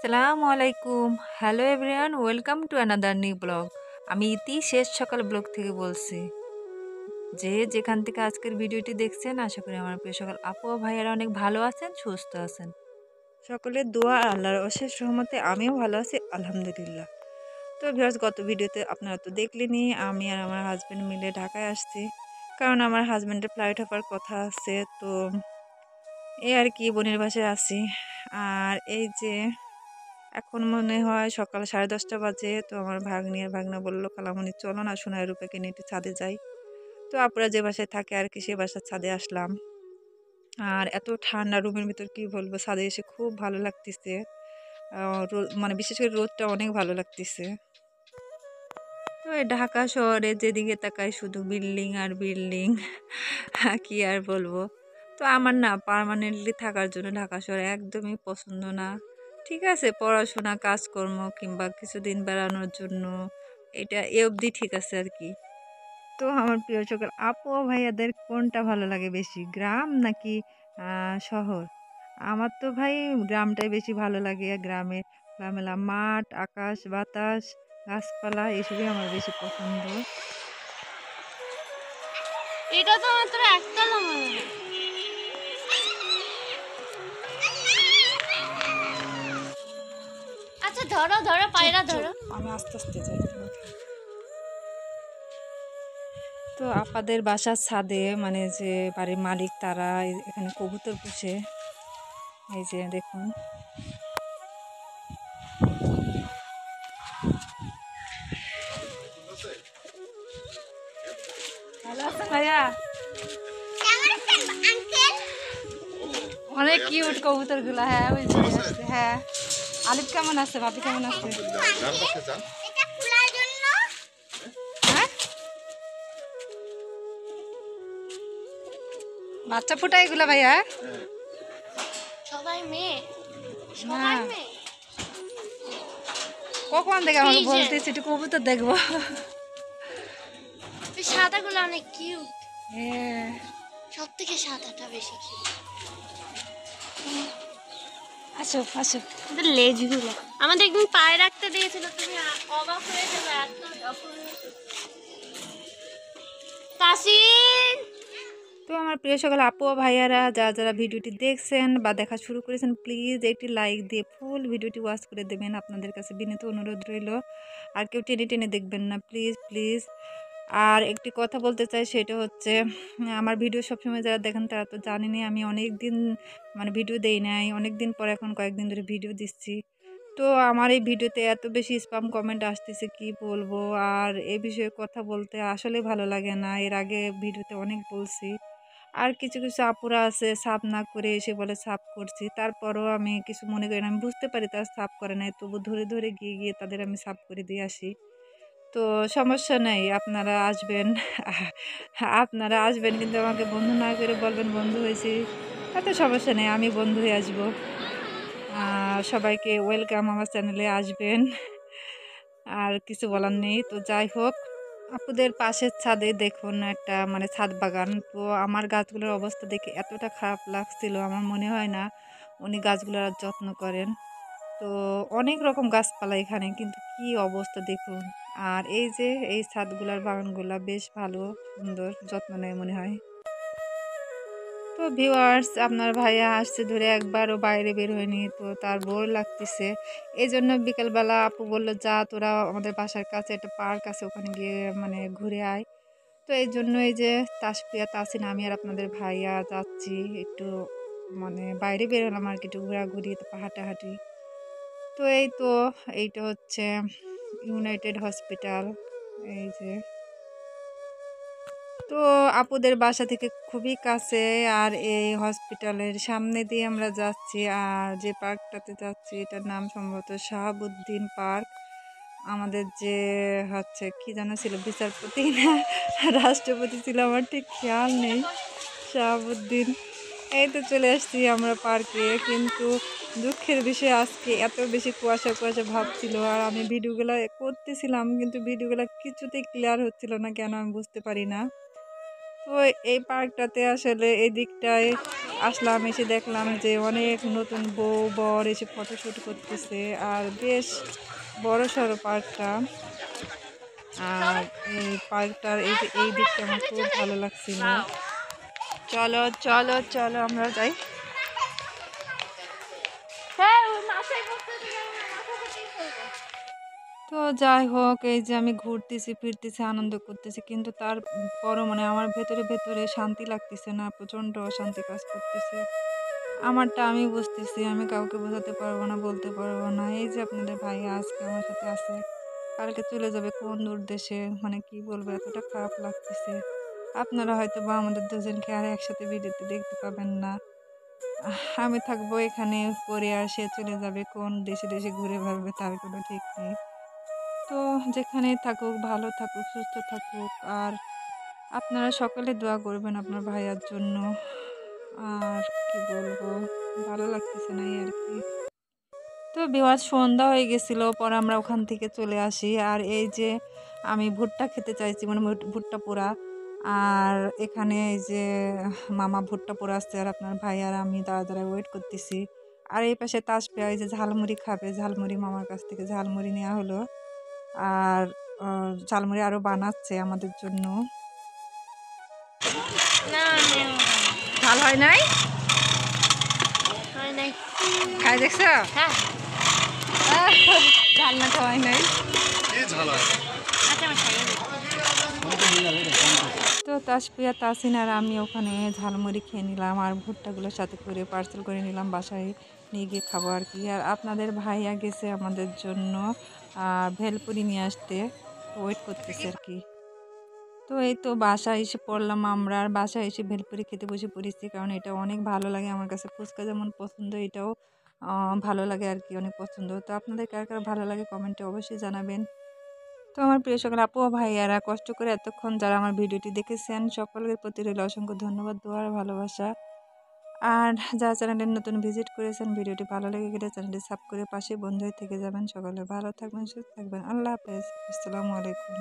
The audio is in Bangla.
আসসালামু আলাইকুম। Hello everyone, welcome to another new blog. আমি ইতি শেষ সকাল ব্লগ থেকে বলছি। যে যেখান থেকে আজকের ভিডিওটি দেখছেন, আশা করি আমার প্রিয় সকাল আপু ও ভাইয়ারা অনেক ভালো আছেন, সুস্থ আছেন। সকলের দোয়া আর আল্লাহর অশেষ রহমতে আমিও ভালো আছি, আলহামদুলিল্লাহ। তো ভিউয়ার্স, গত ভিডিওতে আপনারা তো দেখলেনই, আমি আর আমার হাজব্যান্ড মিলে ঢাকায় আসছি, কারণ আমার হাজব্যান্ডের ফ্লাইট হওয়ার কথা আছে। তো এই আর কি, বোনের বাসায় আছি। আর এই যে এখন মনে হয় সকাল 10:30 বাজে। তো আমার ভাগ্নি আর ভাগনা বললো, খালামণি চলো না সোনার রূপাকে নিয়ে একটু ছাদে যাই। তো আপুরা যে বাসায় থাকে আর কি, সে বাসার ছাদে আসলাম। আর এত ঠান্ডা রুমের ভিতর, কি বলবো, ছাদে এসে খুব ভালো লাগতেছে। মানে বিশেষ করে রোদটা অনেক ভালো লাগতেছে। তো এই ঢাকা শহরে যেদিকে তাকাই শুধু বিল্ডিং আর বিল্ডিং। কি আর বলবো। তো আমার না পার্মানেন্টলি থাকার জন্য ঢাকা শহর একদমই পছন্দ না। ঠিক আছে, পড়াশোনা কাজকর্ম কিংবা কিছুদিন বেড়ানোর জন্য এটা এ অবধি ঠিক আছে আর কি। তো আমার প্রিয় সকল আপু ও ভাইয়াদের কোনটা ভালো লাগে বেশি, গ্রাম নাকি শহর? আমার তো ভাই গ্রামটাই বেশি ভালো লাগে। গ্রামে খোলামেলা মাঠ, আকাশ বাতাস, গাছপালা এসবই আমার বেশি পছন্দ। এটা তো মাত্র একতলা মনে হয়। আচ্ছা ধরো ধরো পায়রা ধরো। আমি আস্তে আস্তে যাই। তো আপাদের বাসার ছাদে, মানে যে বাড়ির মালিক তারা এখানে কবুতর পুষে। এই যে দেখুন, ভালো আছেন ভাইয়া? অনেক কিউট কবুতর গুলা। হ্যাঁ ওই যে আছে। হ্যাঁ, আলিফ কেমন আছে, ভাবি কেমন আছে? হ্যাঁ, বাচ্চা ফুটা এগুলা ভাইয়া? সবাই মেয়ে, না, সবাই মেয়ে। কখন থেকে আমাকে বলতেছি একটু কবুতর দেখবো। এই সাদাগুলো অনেক কিউট। হ্যাঁ, সব থেকে সাদাটা বেশি কিউট। আসো আসো। ওদের লেজগুলো আমাদের একদিন পায়ে রাখতে দিয়েছিল, তুমি অবাক হয়ে যাবে এত অপূর্ব। তাসিন তো আমার প্রিয় সকল আপু ও ভাইয়ারা, যারা যারা ভিডিওটি দেখছেন বা দেখা শুরু করেছেন, প্লিজ একটি লাইক দিয়ে ফুল ভিডিওটি ওয়াচ করে দেবেন। আপনাদের কাছে বিনীত অনুরোধ রইল। আর কেউ টেনে টেনে দেখবেন না, প্লিজ প্লিজ। আর একটি কথা বলতে চাই, সেটা হচ্ছে আমার ভিডিও সবসময় যারা দেখেন তারা তো জানেনই, আমি অনেক দিন মানে ভিডিও দেই নাই, অনেক দিন পর এখন কয়েকদিন ধরে ভিডিও দিচ্ছি। তো আমার এই ভিডিওতে এত বেশি স্প্যাম কমেন্ট আসতেছে, কি বলবো। আর এই বিষয়ে কথা বলতে আসলে ভালো লাগে না। এর আগে ভিডিওতে অনেক বলছি। আর কিছু কিছু আপুরা আছে সাব না করে এসে বলে সাব করছি, তারপরও আমি কিছু মনে করি না। আমি বুঝতে পারি তারা সাব করে নাই, তবু ধরে ধরে গিয়ে গিয়ে তাদের আমি সাব করে দিয়ে আসি। তো সমস্যা নাই, আপনারা আসবেন। আপনারা আসবেন, কিন্তু আমাকে বন্ধু না করে বলবেন বন্ধু হয়েছি, তাতে সমস্যা নেই, আমি বন্ধু হয়ে আসবো। সবাইকে ওয়েলকাম, আমার চ্যানেলে আসবেন। আর কিছু বলার নেই। তো যাই হোক, আপুদের পাশের ছাদে দেখুন একটা মানে ছাদ বাগান। তো আমার গাছগুলোর অবস্থা দেখে এতটা খারাপ লাগছিল, আমার মনে হয় না উনি গাছগুলোর যত্ন করেন। তো অনেক রকম গাছপালা এখানে, কিন্তু কি অবস্থা দেখুন। আর এই যে এই ছাদগুলার বাগানগুলা বেশ ভালো, সুন্দর যত্ন নেয় মনে হয়। তো ভিউয়ার্স, আপনার ভাইয়া আসছে ধরে একবারও বাইরে বের হয়নি, তো তার বোর লাগতেছে। এই জন্য বিকেলবেলা আপু বললো, যা তোরা আমাদের বাসার কাছে একটা পার্ক আছে, ওখানে গিয়ে মানে ঘুরে আয়। তো এই জন্য এই যে তাসফিয়া, তাসিন, আমি আর আপনাদের ভাইয়া যাচ্ছি একটু মানে বাইরে বের হলাম আর কি, একটু ঘোরাঘুরি, হাঁটাহাঁটি। তো এই তো, এইটা হচ্ছে ইউনাইটেড হসপিটাল। এই যে, তো আপুদের বাসা থেকে খুবই কাছে। আর এই হসপিটালের সামনে দিয়ে আমরা যাচ্ছি। আর যে পার্কটাতে যাচ্ছি এটার নাম সম্ভবত শাহাবুদ্দিন পার্ক। আমাদের যে হচ্ছে কি জানা ছিল, বিচারপতি না রাষ্ট্রপতি ছিল, আমার ঠিক খেয়াল নেই। শাহাবুদ্দিন। এই তো চলে আসছি আমরা পার্কে, কিন্তু দুঃখের বিষয় আজকে এত বেশি কুয়াশা কুয়াশা ভাব ছিল। আর আমি ভিডিওগুলো করতেছিলাম, কিন্তু ভিডিওগুলো কিছুতেই ক্লিয়ার হচ্ছিল না, কেন আমি বুঝতে পারি না। তো এই পার্কটাতে আসলে এই দিকটায় আসলাম, এসে দেখলাম যে অনেক নতুন বউ বর এসে ফটোশ্যুট করতেছে। আর বেশ বড় সড়ো পার্কটা। আর এই পার্কটার এই যে এই দিকটা আমার খুব ভালো লাগছিল। চলো চলো চলো আমরা যাই। তো যাই হোক, এই যে আমি ঘুরতেছি ফিরতেছি আনন্দ করতেছি, কিন্তু তারপরও মানে আমার ভেতরে ভেতরে শান্তি লাগতেছে না, প্রচণ্ড অশান্তি কাজ করতেছে। আমারটা আমি বুঝতেছি, আমি কাউকে বোঝাতে পারবো না, বলতে পারবো না। এই যে আপনাদের ভাইয়া আজকে আমার সাথে আছে, কালকে চলে যাবে কোন দূর দেশে, মানে কি বলবো, এতটা খারাপ লাগতেছে। আপনারা হয়তো বা আমাদের দুজনকে আর একসাথে ভিডিওতে দেখতে পাবেন না। আমি থাকবো এখানে পরে, আর সে চলে যাবে কোন দেশে দেশে ঘুরে বেড়াবে, তার কোনো ঠিক নেই। তো যেখানেই থাকুক ভালো থাকুক সুস্থ থাকুক। আর আপনারা সকলে দোয়া করবেন আপনার ভাইয়ার জন্য। আর কি বলবো, ভালো লাগতেছে না এই আর কি। তো বিহার সন্ধ্যা হয়ে গেছিল, পরে আমরা ওখান থেকে চলে আসি। আর এই যে আমি ভুট্টা খেতে চাইছি, মানে ভুট্টা পোড়া। আর এখানে এই যে মামা ভুট্টা পোড়া আসছে, আর আপনার ভাই আর আমি দাঁড়া দাঁড়ায় ওয়েট করতেছি। আর এই পাশে তাসফিয়া এই যে ঝালমুড়ি খাবে, ঝালমুড়ি মামার কাছ থেকে ঝালমুড়ি নেওয়া হলো। আর ঝালমুড়ি আরো বানাচ্ছে আমাদের জন্য। না ঝাল হয় নাই, হয় নাই। খাই দেখছো? হ্যাঁ ঝাল না খাওয়াই নাই। আচ্ছা আমি খাইয়ে দিই। তো তাসফিয়া তাসিন আর আমি ওখানে ঝালমুড়ি খেয়ে নিলাম, আর ভুট্টাগুলোর সাথে করে পার্সেল করে নিলাম, বাসায় নিয়ে গিয়ে খাবো আর কি। আর আপনাদের ভাইয়া গেছে আমাদের জন্য ভেলপুরি নিয়ে আসতে, ওয়েট করতেছে আর কি। তো এই তো বাসায় এসে পড়লাম আমরা, আর বাসায় এসে ভেলপুরি খেতে বসে পড়েছি, কারণ এটা অনেক ভালো লাগে আমার কাছে। ফুচকা যেমন পছন্দ, এটাও ভালো লাগে আর কি, অনেক পছন্দ। তো আপনাদের কার কার ভালো লাগে কমেন্টে অবশ্যই জানাবেন। তো আমার প্রিয় সকল আপু ও ভাইয়ারা, কষ্ট করে এতক্ষণ যারা আমার ভিডিওটি দেখেছেন, সকলের প্রতি রইল অসংখ্য ধন্যবাদ, দোয়া আর ভালোবাসা। আর যারা চ্যানেলে নতুন ভিজিট করেছেন, ভিডিওটি ভালো লেগে গেলে চ্যানেলটি সাবস্ক্রাইব করে পাশে বন্ধু হয়ে থেকে যাবেন। সকলে ভালো থাকবেন, সুস্থ থাকবেন। আল্লাহ হাফেজ, আসসালামু আলাইকুম।